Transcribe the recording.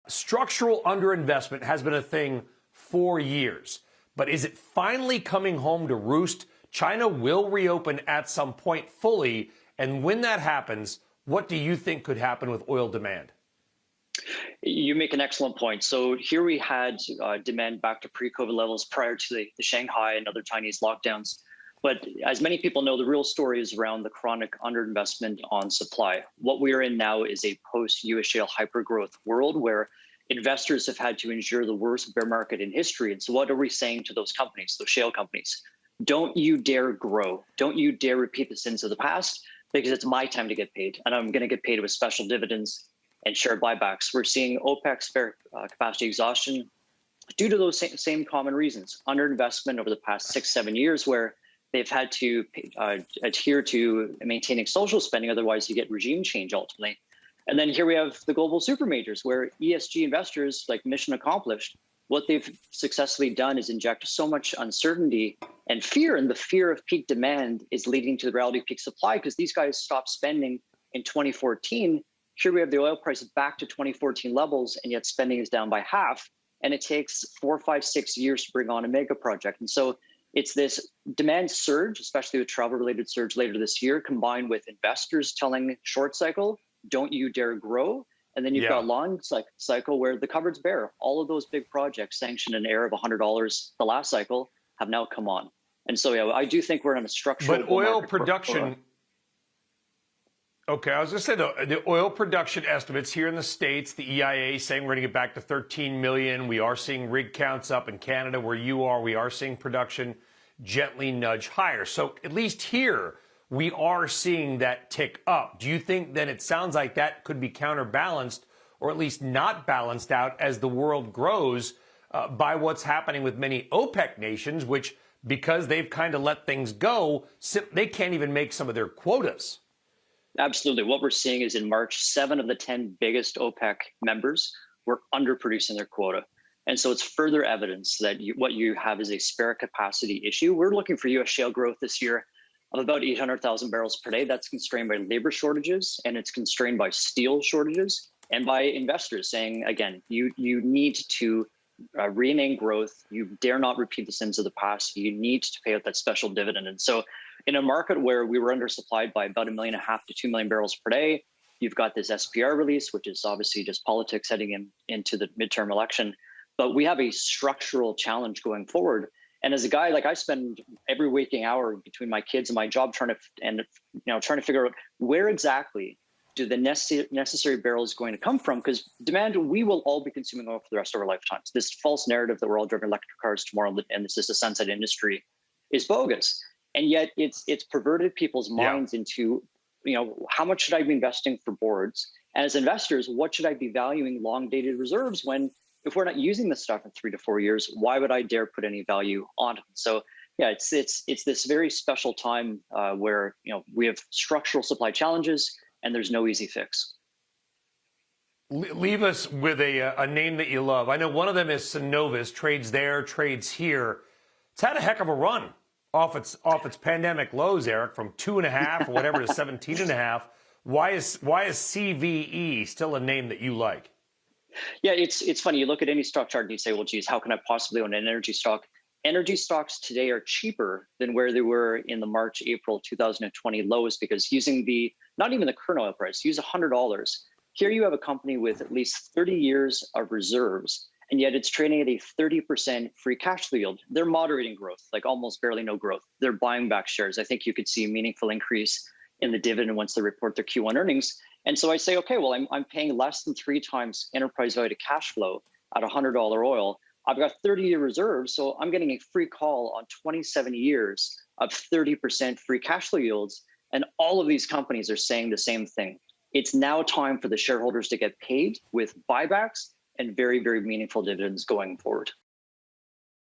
Structural underinvestment has been a thing for years, but is it finally coming home to roost? China will reopen at some point fully, and when that happens, what do you think could happen with oil demand? You make an excellent point. So here we had demand back to pre-COVID levels prior to the Shanghai and other Chinese lockdowns. But as many people know, the real story is around the chronic underinvestment on supply. What we are in now is a post-US shale hypergrowth world where investors have had to endure the worst bear market in history. And so what are we saying to those companies, those shale companies? Don't you dare grow. Don't you dare repeat the sins of the past, because it's my time to get paid. And I'm going to get paid with special dividends and share buybacks. We're seeing OPEC spare capacity exhaustion due to those same common reasons. Underinvestment over the past 6-7 years, where they've had to adhere to maintaining social spending, otherwise you get regime change ultimately. And then here we have the global super majors, where ESG investors, like mission accomplished, what they've successfully done is inject so much uncertainty and fear, and the fear of peak demand is leading to the reality of peak supply, because these guys stopped spending in 2014. Here we have the oil price back to 2014 levels, and yet spending is down by half. And it takes 4, 5, 6 years to bring on a mega project. And so it's this demand surge, especially with travel-related surge later this year, combined with investors telling short cycle, don't you dare grow. And then you've got long cycle where the cupboard's bare. All of those big projects sanctioned in an era of $100 the last cycle have now come on. And so, yeah, I do think we're in a structural. But oil production. Okay, I was going to say the oil production estimates here in the States, the EIA saying we're going to get back to 13 million. We are seeing rig counts up in Canada where you are. We are seeing production gently nudge higher. So at least here, we are seeing that tick up. Do you think then it sounds like that could be counterbalanced, or at least not balanced out as the world grows by what's happening with many OPEC nations, which, because they've kind of let things go, they can't even make some of their quotas? Absolutely. What we're seeing is in March, 7 of the 10 biggest OPEC members were underproducing their quota. And so it's further evidence that what you have is a spare capacity issue. We're looking for U.S. shale growth this year of about 800,000 barrels per day. That's constrained by labor shortages, and it's constrained by steel shortages and by investors saying, again, you need to rein in growth. You dare not repeat the sins of the past. You need to pay out that special dividend. And so in a market where we were undersupplied by about 1.5 million to 2 million barrels per day, you've got this SPR release, which is obviously just politics heading into the midterm election. But we have a structural challenge going forward. And as a guy, like, I spend every waking hour between my kids and my job trying to figure out where exactly do the necessary barrels going to come from, because demand, we will all be consuming oil for the rest of our lifetimes. This false narrative that we're all driving electric cars tomorrow and this is a sunset industry is bogus. And yet it's perverted people's minds into, how much should I be investing for boards? And as investors, what should I be valuing long dated reserves when, if we're not using this stuff in 3 to 4 years, why would I dare put any value on it? So yeah, it's this very special time where we have structural supply challenges and there's no easy fix. Leave us with a name that you love. I know one of them is Synovus, trades there, trades here. It's had a heck of a run off its pandemic lows, Eric, from 2.5 or whatever to 17.5. Why is CVE still a name that you like? Yeah, it's funny. You look at any stock chart and you say, well, geez, how can I possibly own an energy stock? Energy stocks today are cheaper than where they were in the March, April 2020 lows, because using not even the current oil price, use $100. Here you have a company with at least 30 years of reserves, and yet it's trading at a 30% free cash flow yield. They're moderating growth, like almost barely no growth. They're buying back shares. I think you could see a meaningful increase in the dividend once they report their Q1 earnings. And so I say, okay, well, I'm paying less than 3 times enterprise value to cash flow at $100 oil. I've got 30-year reserves, so I'm getting a free call on 27 years of 30% free cash flow yields. And all of these companies are saying the same thing. It's now time for the shareholders to get paid with buybacks and very, very meaningful dividends going forward.